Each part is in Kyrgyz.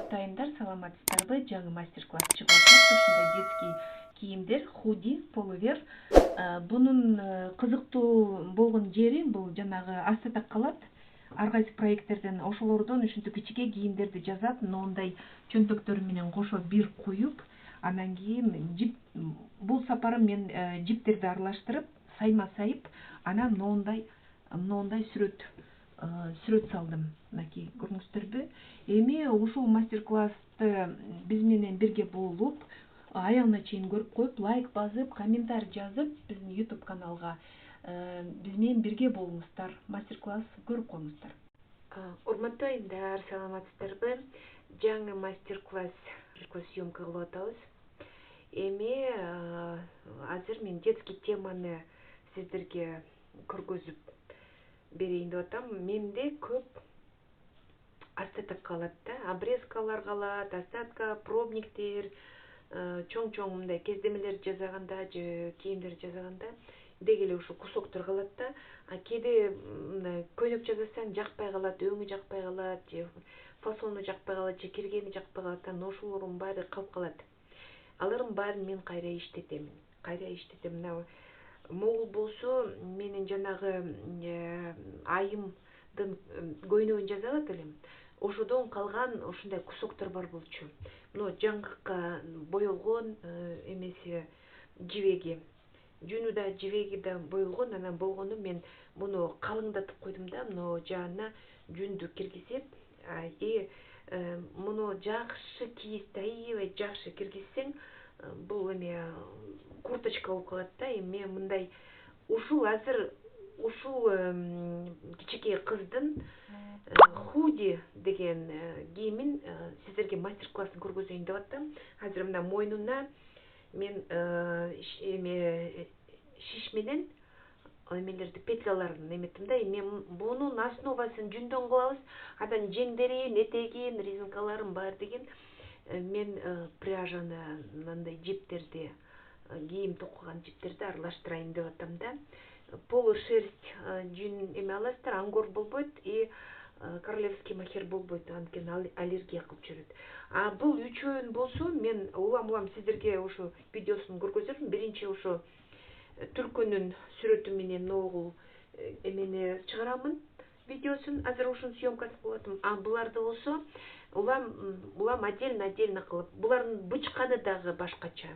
урматтайымдар, саламатсыздарбы? Жаңы мастер-класс чыгып атат. Ушундай детский кийимдер, худи, полувер. Бунун кызыктуу болгон жери бул жанагы астада калат. Ар кайсы проекттерден ошолордон ушинтип кичике кийимдерди жазат, моундай чөнтөктөр менен кошо бир куюп, анан кийин жип бул сапары мен жиптерди аралаштырып, сайма сайып, анан моундай сүрөт салдым. Мынакей көрүңүздөрбү? Эми ушул мастер-классты биз менен бирге болуп, аягына чейин көрүп коюп, лайк басып, комментарий жазып, биздин YouTube каналга биз менен бирге болуңуздар. Мастер-класс көрүп коюңуздар. Урматтуу айымдар, саламатсыздарбы? Жаңы мастер-класс съемка кылып атабыз. Эми азыр мен детский теманы сиздерге көргөзүп берейин деп атам. Менде көп остаток калат да, обрезкалар калат, остатка, пробниктер, чоң мындай кездемелер жасаганда же кийимдер жасаганда деги эле ушу кусоктор калат да. Кээде көйнөк жасасаң жакпай калат, өңү жакпай калат, же фасону жакпай калат, же киргени жакпай калат, анан ошолордун баары калып калат. Алардын баарын мен кайра иштетем. Мына могул болсо менин жанагы айымдын көйнөгүн жасап алат элем. Ошодон калган ушундай кусоктор бар болчу. Мына жаңгакка боелгон эмеси жибеги. Жүнү да жибеги да боелгон, анан болгону мен муну калыңдатып койдум да, мына жаана жүндү киргизип, муну жакшы кийип, аябай жакшы киргизсең, бул эме курточка болуп калат да. Эми мен мындай ушул азыр ушул кичике кыздын худи деген кийимин сиздерге мастер-классын көргөзөйүн деп атам. Азыр мына мойнуна мен шиш менен эмелерди, петляларын эметтим да. Мен бунун основасын жүндөн кылабыз, анан жеңдерин, этегин, резинкаларын баары деген мен пряжаны, мындай жиптерди, кийим токуган жиптерди аралаштырайын деп атам да. Полушерсть жүн эме аласыздар, ангор болбойт, и королевский махер болбойт, анткени аллергия кылып жүрөт. Бул үчөөнүн болсо мен улам сиздерге ошо видеосун көргөзөрмүн. Биринчи ошо түлкүнүн сүрөтү менен ногул эмени чыгарамын, видеосун. Азыр ушунун съемкасын кылып атам. Буларды болсо улам отдельно кылып, булардын бычканы дагы башкача.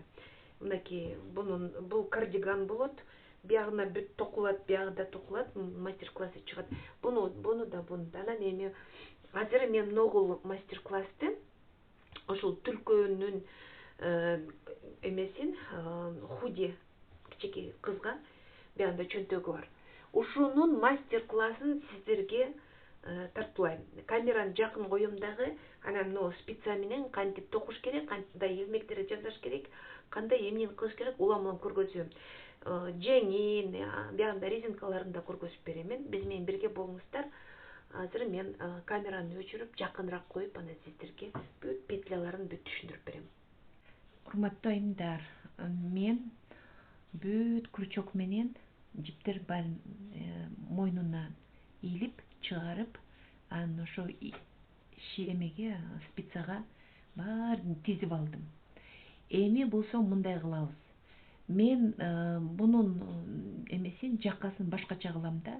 Мынакей бул кардиган болот. Биягына бүт токулат, биягында токулат, мастер-классы чыгат. Буну да. Анан эми азыр мен ногул мастер-классты ошол түлкүнүн эмесин, худи кичике кызга, биягында чөнтөгү бар. Ушунун мастер-классын сиздерге тартуулайм. Камераны жакын коем дагы, анан но спица менен кантип токуш керек, кандай илмектерди жасаш керек, кандай эмнени кылыш керек, улам көргөзөм. Жеңин, биягында резинкаларын да көргөзүп берем. Биз менен бирге болуңуздар. Азыр мен камераны өчүрүп, жакыныраак коюп, анан сиздерге бүт петляларын бүт түшүндүрүп берем. Урматтуу айымдар, мен бүт крючок менен жиптер баарын мойнуна ийилип, чыгарып, анан ошо эмеге, спицага баарын тизип алдым. Эми болсо мындай кылабыз. Мен бунун эмесин, жакасын башкача кылам да.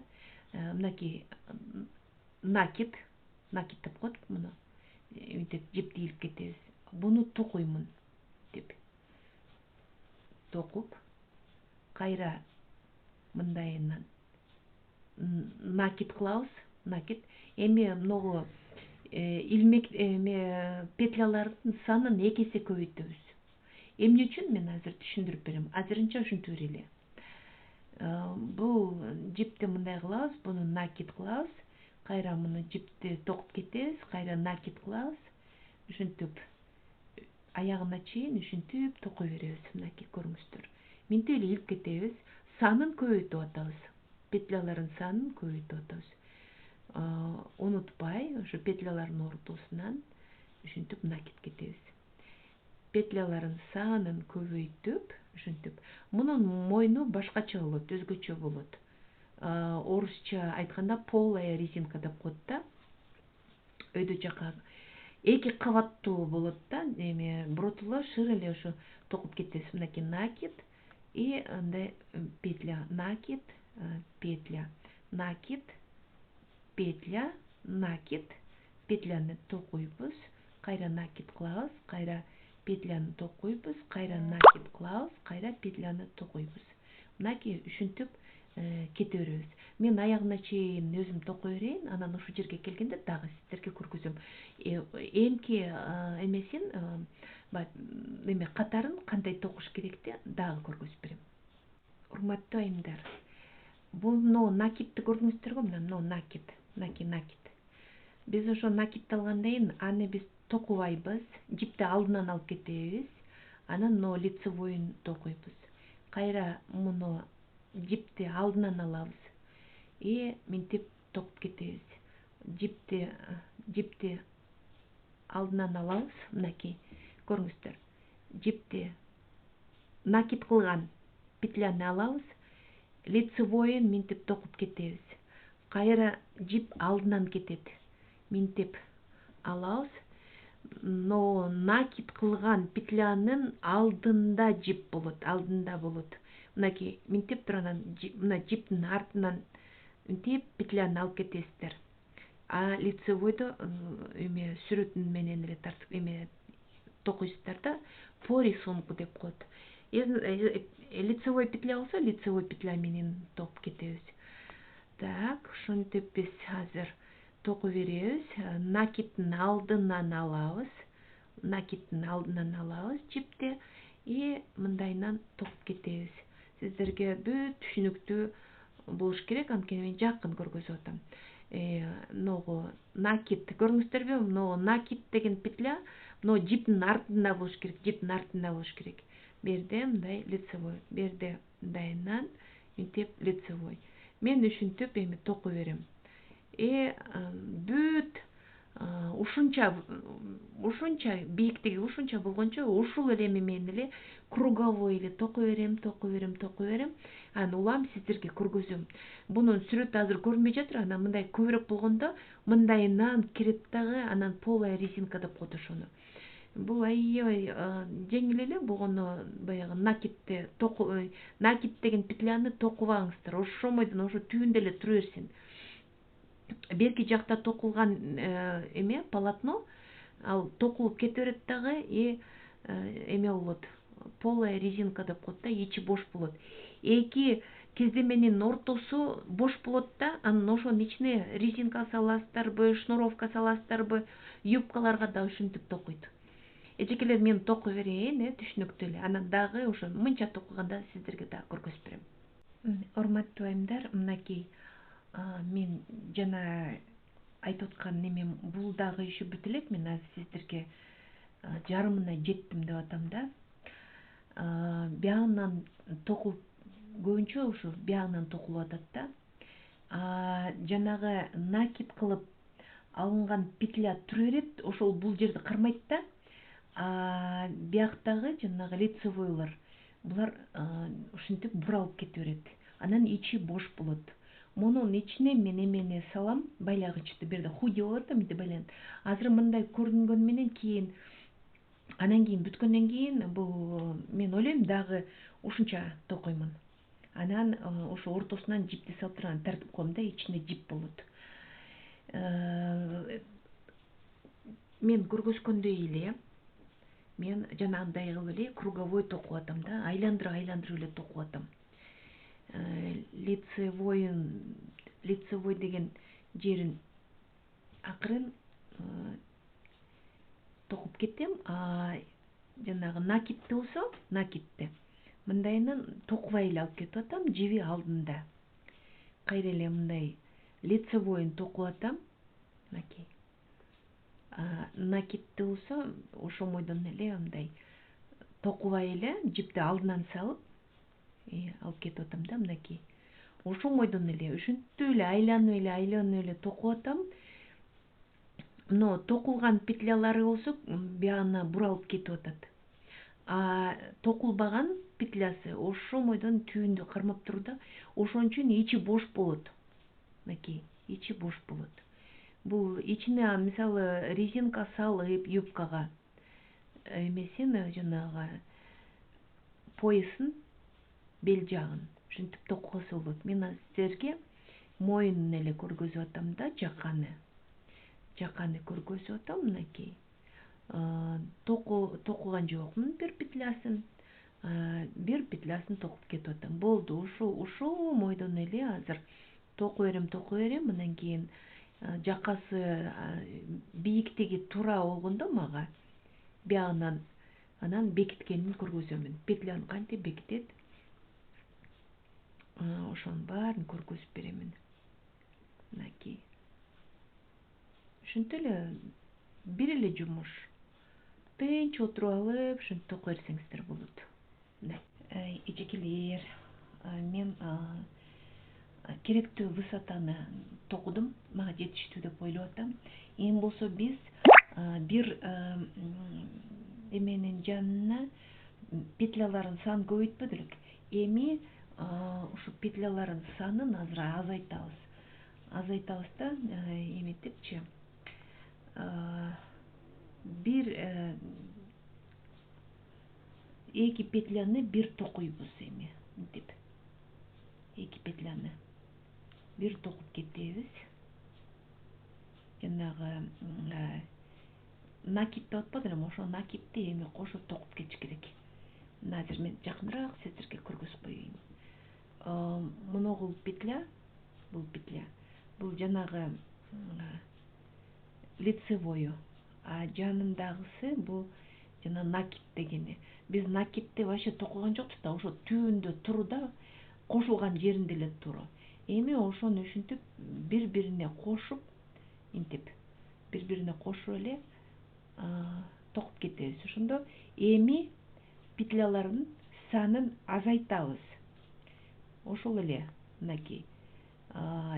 Мынакей накид деп коет муну. Мынтип жипти ийилип кетебиз. Буну токуймун деп. Токуп, кайра мындайынан накид кылабыз. Накид. Эми могу илмек петлялардын санын 2 эсе көбөйтөбүз. Эмне үчүн мен азыр түшүндүрүп берем. Азырынча ушинтип берели. Бул жипти мындай кылабыз, буну накид кылабыз, кайра муну жипти токуп кетебиз, кайра накид кылабыз. Ушинтип аягына чейин ушинтип токой беребиз. Мынакей көрүңүздөр. Минтип эле ийилип кетебиз. Санын көбөйтүп атабыз. Петлялардын санын көбөйтүп атабыз. Унутпай, ошо петлялардын ортосунан ушинтип накид кетебиз. Петлялардын санын көбөйтүп, ушинтип. Мунун мойну башкача болот, өзгөчө болот. Орусча айтканда полая резинка деп коет да. Өйдө жака эки кабаттуу болот да, эме бротуло шыр эле ошо токуп кетебиз. Мынакей накид и андай петля, накид, петля, накид, петля, накид, петляны токуйбуз, кайра накид кылабыз, кайра петляны токуйбуз, кайра накид кылабыз, кайра петляны токуйбуз. Мынакей ушинтип кете беребиз. Мен аягына чейин өзүм токой берейин, анан ушул жерге келгенде дагы сиздерге көргөзөм. Эмки эмесин, эме катарын кандай токуш керекти дагы көргөзүп берем. Урматтуу айымдар, бул накидти көрдүңүздөргө, мына накид, накид. Биз ошо накидти алгандан кийин аны биз токубайбыз, жипти алдынан алып кетебиз, анан лицевойун токуйбуз. Кайра муну жипти алдынан алабыз и минтип токуп кетебиз. Жипти алдынан алабыз, мынакей, көрүңүздөр. Жипти накид кылган петляны алабыз, лицевойун минтип токуп кетебиз. Кайра жип алдынан кетет. Минтип алабыз. Накид кылган петлянын алдында жип болот, Мынакей, минтип туруп анан мына жиптин артынан минтип петляны алып кетесиздер. А лицевойду эме сүрөтүн менен эле эме токуйсуздар да, по рисунку деп коет. Лицевой петля болсо, лицевой петля менен токуп кетебиз. Так, ушинтип биз азыр токуй беребиз. Накидтин алдынан алабыз. Жипти и мындайынан токуп кетебиз. Сиздерге бүт түшүнүктүү болуш керек, анткени мен жакын көргөзүп атам. Накид көрүңүздөрбү? Накид деген петля жиптин артында болуш керек. Берде мындай лицевой, берде мындайынан минтип лицевой. Мен ушинтип эми токуй берем. Бүт ушунча бийиктиги ушунча болгончо ушул эле эме менен эле круговой эле токуй берем. Анан улам сиздерге көргөзөм. Бунун сүрөтү азыр көрүнбөй жатыр, анан мындай көбүрөөк болгондо мындайынан кирет дагы, анан полая резинка деп коет ошону. Бул аябай жеңил эле, бугуну баягы накид деген петляны токубаңыздар. Ошомойдон ошо түбүндө эле тура берсин. Берки жакта токулган эме полотно, ал токулуп кете берет дагы, эме болот, полая резинка деп коет да, ичи бош болот. Эки кездеменин ортосу бош болот да, анан ошонун ичине резинка саласыздарбы, шнуровка саласыздарбы, юбкаларга да ушинтип токуйт. Эжекелер, мен токуй берейин, түшүнүктүү эле. Анан дагы ошо мынча токуганда сиздерге дагы көргөзүп берем. Урматтуу айымдар, мынакей, мен жана айтып аткан немем бул дагы еще бүтө элек. Мен азыр сиздерге жарымына жеттим деп атам да. Биягынан токуп, көбүнчө ушу биягынан токулуп атат да. Жанагы накид кылып алынган петля тура берет, ошол бул жерди кармайт да. Бияктагы жанагы лицевойлор, булар ушинтип буралып кете берет. Анан ичи бош болот. Мунун ичине мен эмени салам, байлагычты, берде худи болот да, мынтип байланат. Азыр мындай көрүнгөнү менен кийин, анан кийин бүткөндөн кийин бул мен ойлойм дагы ушунча токоймун. Анан ошо ортосунан жипти салып туруп анан тартып коем да, ичинде жип болот. Мен көргөзгөндөй эле, мен жанагындай кылып эле круговой токуп атам да, айландырып эле токуп атам. Лицевой деген жерин акырын токуп кетем. Жанагы накидти болсо, накидти мындайынан токубай эле алып кетип атам, жиби алдында. Кайра эле мындай лицевойун токуп атам. Мынакей. Накидти болсо, ошомойдон эле мындай токубай эле жипти алдынан салып алып кетип атам да, мынакей. Ошомойдон эле ушинтип эле айланып эле токуп атам. Токулган петлялары болсо биягына буралып кетип атат. Токулбаган петлясы ошомойдон түбүндө кармап туруп да, ошон үчүн ичи бош болот. Мынакей, ичи бош болот. Бул ичине мисалы резинка салып юбкага эмесин жанагы поясын, бел жагын ушинтип токугасы болот. Мен азыр силерге моюнун эле көргөзүп атам да, жаканы көргөзүп атам. Мынакей токуган жокмун бир петлясын токуп кетип атам. Болду, ушул мойдон эле азыр токуп берем, анан кийин жакасы бийиктиги туура болгондо мага биягынан анан бекиткенин көргөзөмүн. Петляны кантип бекитет, ошонун баарын көргөзүп беремин. Мынакей. Ушинтип эле бир эле жумуш. Тынч отуруп алып, ушинтип токуп берсеңиздер болот. Эжекелер, мен керектүү высотаны токудум, мага жетиштүү деп ойлоп атам. Эми болсо биз бир эменин жанына петлялардын санын көбөйтпөдү элек. Эми ушу петлялардын санын азыр азайтабыз да, эметипчи бир эки петляны бир токуйбуз эми. Мынтип эки петляны бир токуп кетебиз. Жанагы накид деп атпадырбы, ошол накидти эми кошуп токуп кетиш керек. Мына азыр мен жакыныраак силерге көргөзүп коеюн. Моногул петля, бул жанагы лицевою, а жанындагысы бул жана накид дегени. Биз накидти вообще токуган жокпуз да, ошо түбүндө туру да, кошулган жеринде эле туру. Эми ошону ушинтип бири-бирине кошуп, интип бири-бирине кошуп эле токуп кетебиз. Ошондо эми петлялардын санын азайтабыз. Ошол эле, мынакей,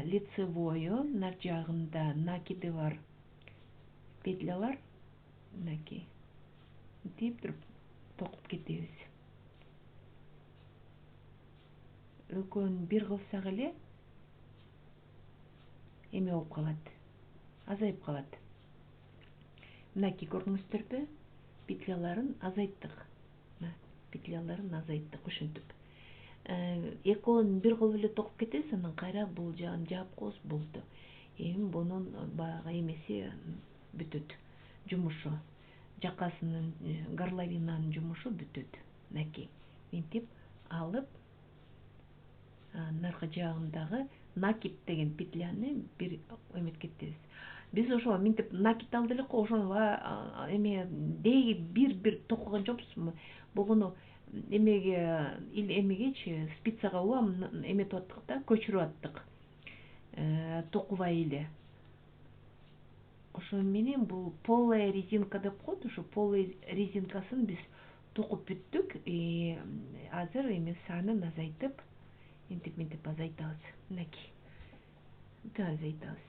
лицевою, нар жагында накиди бар петлялар, мынакей, мынтип туруп токуп кетебиз. Экөөнүн бир кылсак эле эме болуп калат, азайып калат. Мынакей, көрдүңүздөрбү? Петляларын азайттык. Ушинтип. Экөөнүн бир кылып эле токуп кетебиз, анан кайра бул жагын жаап коебуз, болду. Эми бунун баягы эмеси бүтөт, жумушу. Жакасынын, горловинанын жумушу бүтөт. Мынакей, мынтип алып, наркы жагындагы накид деген петляны бир эметкетебиз. Биз ошо мынтип накид алды элек го, ошону эме деги бир токуган жокпузбу. Бугуну эмегечи спицага улам эметип аттык да, көчүрүп аттык. Токубай эле. Ошон менен бул полая резинка деп коет. Ошо полая резинкасын биз токуп бүттүк. Азыр эми санын азайтып, мынтип азайтабыз. Мынакей. Мынтип азайтабыз.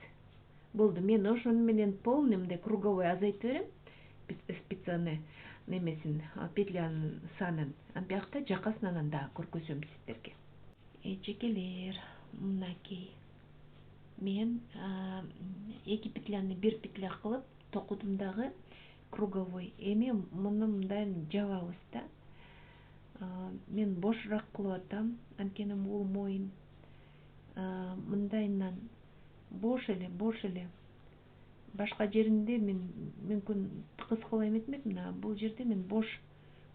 Болду, мен ошону менен полный мындай круговой азайтып берем. Спицаны немесин, петлянын санын. Биякта жакасын анан дагы көргөзөм сиздерге. Эжекелер, мынакей. Мен эки петляны бир петля кылып токудум дагы круговой. Эми муну мындай жабабыз да. Мен бошураак кылып атам, анткени бул моюн мындайынан бош эле. Башка жеринде мен мүмкүн кыс кылып эметмек, мына бул жерде мен бош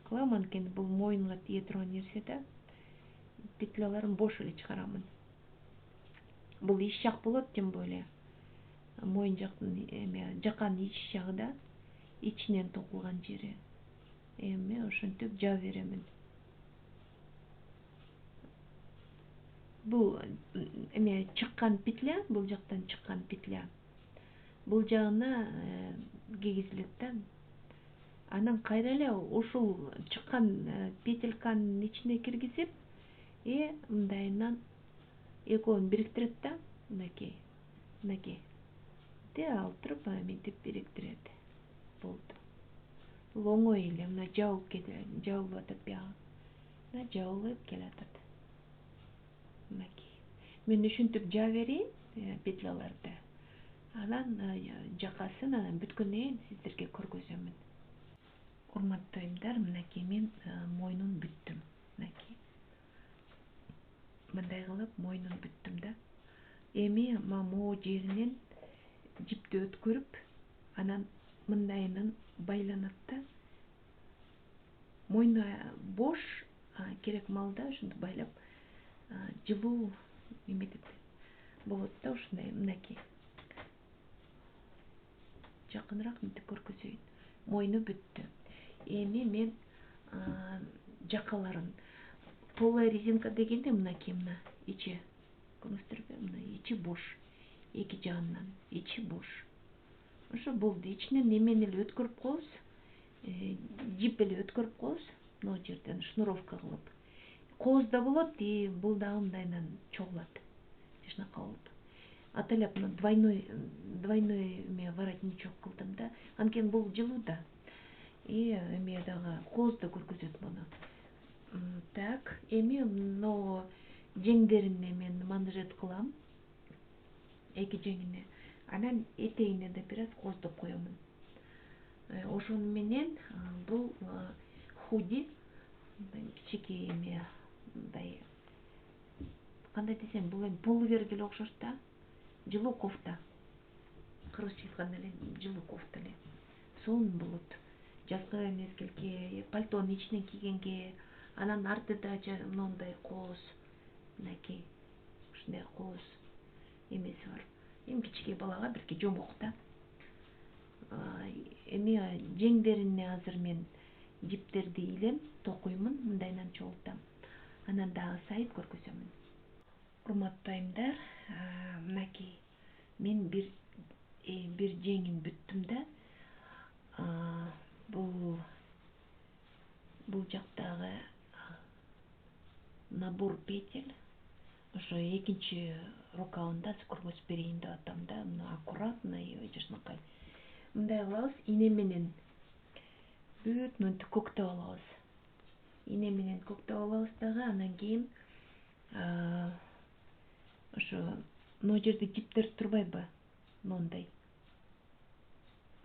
кылам, анткени бул моюнга тие турган нерсе да. Петляларын бош эле чыгарамын. Бул ич жак болот, тем более моюн жактын жаканын ич жагы да, ичинен токулган жери. Эми ошентип жаап беремин. Бул эме чыккан петля, бул жактан чыккан петля. Бул жагына кийгизилет да. Анан кайра эле ушул чыккан петельканын ичине киргизип, мындайынан экөөнү бириктирет да, мынакей. Де алып туруп мынтип бириктирет. Болду. Бул оңой эле, мына жабылып атат биягы. Мына жабылып келатат. Мынакей. Мен ушинтип жаап берейин петляларды. Анан жакасын анан бүткөндөн кийин сиздерге көргөзөмүн. Урматтуу айымдар, мынакей мен мойнун бүттүм. Мынакей. Мындай кылып мойнун бүттүм да. Эми могу жеринен жипти өткөрүп, анан мындайынан байланат да. Мойну бош, керек маалда ошондо байлап жылуу эметип болот да, ушундай мынакей. Жакыныраак мынтип көргөзөйүн. Мойну бүттү. Эми мен жакаларын полая резинка дегенде мынакей мына ичи. Көрүңүздөрбү? Мына ичи бош. Эки жагынан ичи бош. Ошо болду. Ичинен немени эле өткөрүп коебуз. Жип эле өткөрүп коебуз. Могу жерден шнуровка кылып. Кооз да болот, и бул дагы мындайынан чогулат. Жашнака болуп. Атайлап двойной воротничок кылдым да. Анткени бул жылуу да. И эме дагы кооз да көргөзөт муну. Так, эми мына жеңдерине мен манжет кылам. Эки жеңине. Анан этегине да бир аз кооздоп коемун. Ошону менен бул худи, кичике эме, мындай кандай десем, бул эми полуверге эле окшош да. Жылуу кофта. Короче айтканда эле жылуу кофта эле. Сонун болот. Жазгы мезгилге, пальтонун ичинен кийгенге, анан артыда моундай кооз, мынакей, ушундай кооз эмеси бар. Эми кичике балага бирки жомок да. Эми жеңдерине азыр мен жиптерди илем, токуймун, мындайынан чогултам. Анан дагы сайып көргөзөмүн. Урматтуу айымдар, мынакей мен бир жеңин бүттүм да. Бул жактагы набор петель. Ошо экинчи рукавында көргөзүп берейин деп атам да. Мына аккуратно и жашнакай. Мындай кылабыз, ине менен бүт мынтип көктөп алабыз. Ине менен көктөп алабыз дагы, анан кийин ошо могу жерде жиптер турбайбы? Моундай.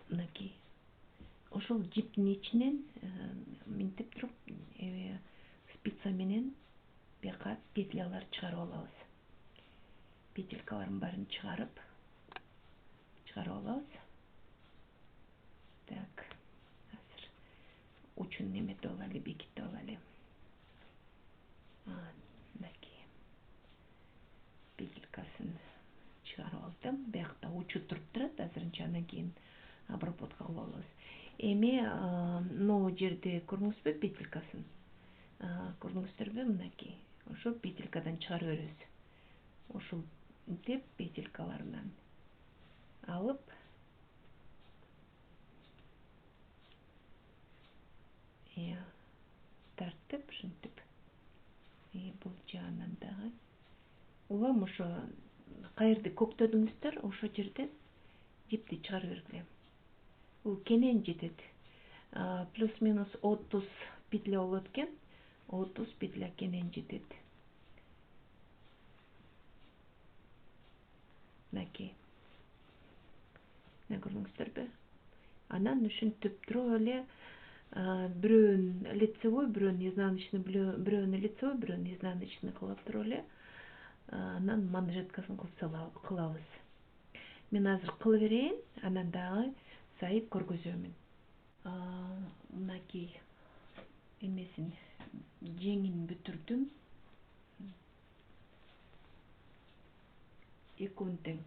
Мынакей. Ошол жиптин ичинен мынтип туруп, спица менен бияка петлялар чыгарып алабыз. Петелькалардын баарын чыгарып алабыз. Так. Азыр учун неметип алалы, бекитип алалы. Мынакей. Петелькасын чыгарып алдым. Биякта учу туруп турат азырынча, андан кийин обработка кылып алабыз. Эми могу жерде көрдүңүзбү петелькасын? Көрдүңүздөрбү? Мынакей. Ошо петелькадан чыгарып беребиз. Ушул мынтип петелькаларынан алып, тартып, ушинтип. Бул жагынан дагы. Улам ошо каерде көктөдүңүздөр, ошо жерден жипти чыгарып бергиле. Бул кенен жетет. Плюс-минус 30 петля болот экен. 30 петля кенен жетет. Мынакей. Мына көрдүңүздөрбү? Анан ушинтип туруп эле бирөөнү лицевой, бирөөнү изнаночный, бирөөнү лицевой, бирөөнү изнаночный кылып туруп эле анан манжеткасын кылабыз. Мен азыр кылып берейин, анан дагы сайып көргөзөмүн. Мынакей эмесин жеңин бүтүрдүм. Экөөнү тең.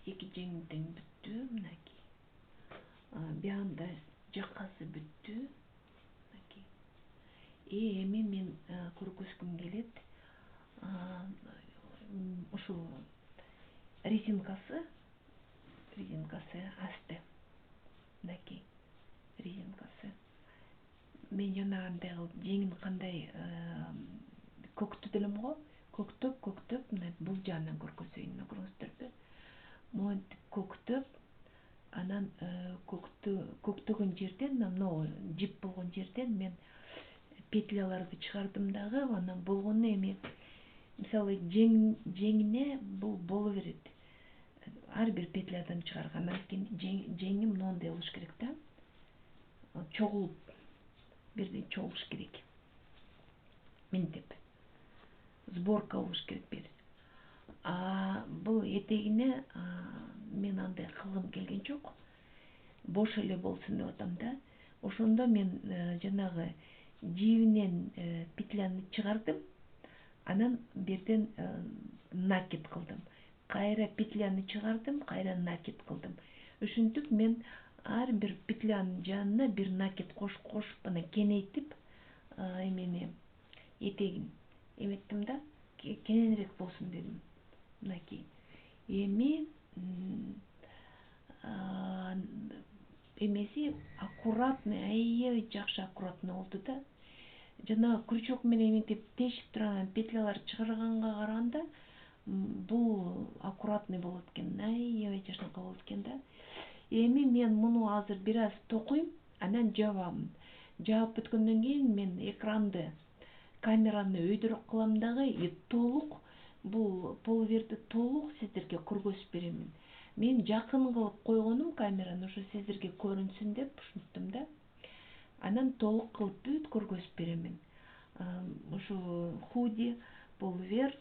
Эки жеңин тең бүттү, мынакей. Биягында жакасы бүттү. Мынакей. Эми мен көргөзгүм келет. Ушул резинкасы асты. Мынакей резинкасы. Мен жанагындай кылып жеңин кандай көктөп элем го. Көктөп, мына бул жагынан көргөзөйүн, көрүңүздөрбү? Монтип көктөп, анан көктөгөн жерден, мына жип болгон жерден мен петляларды чыгардым дагы, анан болгону эми мисалы жеңине бул боло берет. ар бир петлядан чыгаргандан кийин жеңи моундай болуш керек да, чогулуп бирдей чогулуш керек, минтип сборка болуш керек бир. Бул этегине мен андай кылгым келген жок, бош эле болсун деп атам да. Ошондо мен жанагы жибинен петляны чыгардым, анан бирден накид кылдым. Кайра петляны чыгардым, кайра накид кылдым. Ушинтип мен ар бир петлянын жанына бир накид кошуп анан кеңейтип эмени этегин эметтим да, кененирээк болсун дедим. Мынакей. Эми эмеси аккуратный, аябай жакшы аккуратный болду да. Жана крючок менен эментип тешип турган петлялар чыгарганга караганда бул аккуратный болот экен, аябай жакшынакай болот экен да. Эми мен муну азыр бир аз токуйм, анан жабам. Жаап бүткөндөн кийин мен экранды, камераны өйдөрөк кылам дагы, толук бул полуверди толук сиздерге көргөзүп беремин. Мен жакын кылып койгонум камераны ошо сиздерге көрүнсүн деп ушинттим да. Анан толук кылып бүт көргөзүп беремин. Ошо худи, полувер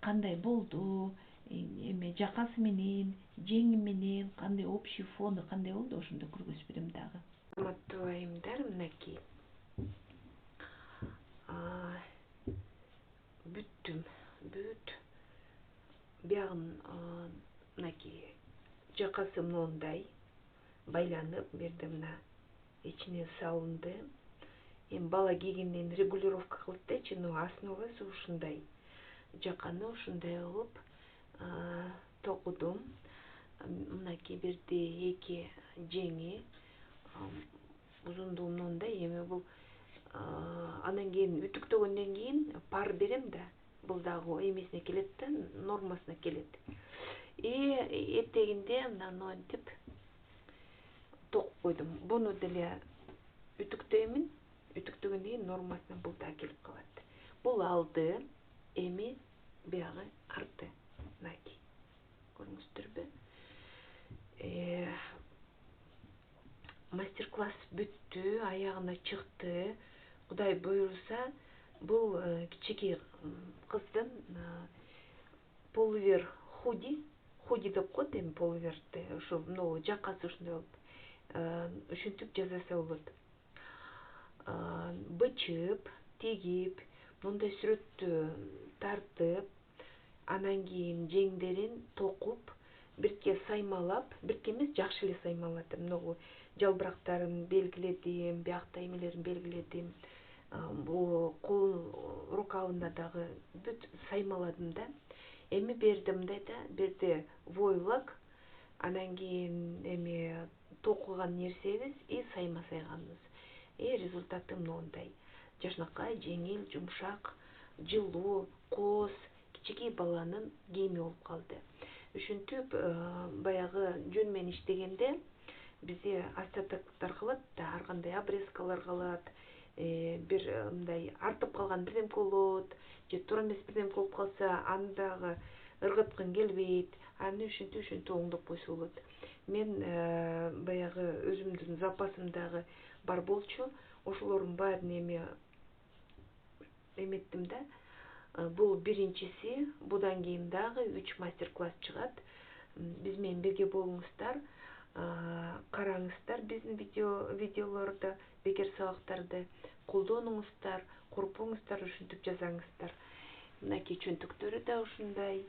кандай болду, эме жакасы менен, жеңи менен, кандай общий фону кандай болду, ошондо көргөзүп берем дагы. Урматтуу айымдар, мынакей. Бүттүм, бүт. Биягын мынакей жакасы моундай байланып, берде мына ичине салынды. Эми бала кийгенден регулировка кылып дечи, но основасы ушундай. Жаканы ушундай кылып токудум. Мынакей бирде эки жеңи, узундугу моундай. Эми бул анан кийин үтүктөгөндөн кийин пар берем да. Бул дагы эмесине келет да, нормасына келет. Этегинде мына монтип токуп койдум. Буну деле үтүктөймүн. Үтүктөгөндөн кийин нормасына бул да келип калат. Бул алды, эми биягы арты. Мынакей. Көрүңүздөрбү? Мастер-класс бүттү, аягына чыкты. Кудай буйруса, бул кичинекей кыздын полувер худи деп коет эми полуверди. Ошо могу жакасы ушундай болуп, ушинтип жасаса болот. Бычып, тигип, мындай сүрөттү тартып, анан кийин жеңдерин токуп, бирке саймалап, бирке эмес, жакшы эле саймаладым. Могу жалбырактарын белгиледим, биякта эмелерин белгиледим. Бул кол рукавына дагы бүт саймаладым да. Эми берди мындай да, берди войлок, анан кийин эми токуган нерсебиз и сайма сайганбыз. Результаты моундай. Жакшынакай, жеңил, жумшак, жылуу, кооз, кичинекей баланын кийими болуп калды. Ушинтип баягы жөн менен иштегенде бизде остатоктор калат да, ар кандай обрезкалар калат, бир мындай артып калган бирдемке болот, же туура эмес бирдемке болуп калса, аны дагы ыргыткың келбейт. Аны ушинтип оңдоп койсо болот. Мен баягы өзүмдүн запасымдагы бар болчу, ошолордун баарын эметтим да. Бул биринчиси, будан кийин дагы 3 мастер-класс чыгат. Биз менен бирге болуңуздар, караңыздар биздин видеолорду, бекер сабактарды колдонуңуздар, коркпоңуздар, ушинтип жасаңыздар. Мынакей чөнтөктөрү да ушундай.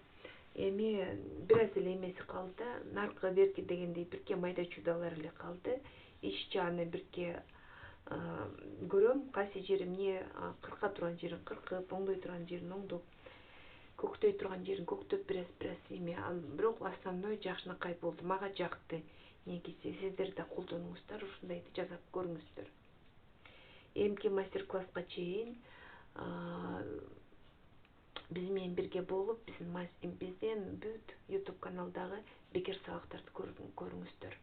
Эми бир аз эле эмеси калды, наркы берки дегендей бирке майда чудалар эле калды. Ич жааны бирке көрөм, кайсы жери эмне кырка турган жерин кыркып, оңдой турган жерин оңдоп, көктөй турган жерин көктөп бир аз эме. Бирок основной жакшынакай болду. Мага жакты. Негизи сиздер да колдонуңуздар, ушундайды жасап көрүңүздөр. Эмки мастер-класска чейин биз менен бирге болуп, биздин бүт YouTube каналдагы бекер сабактарды көрүңүздөр.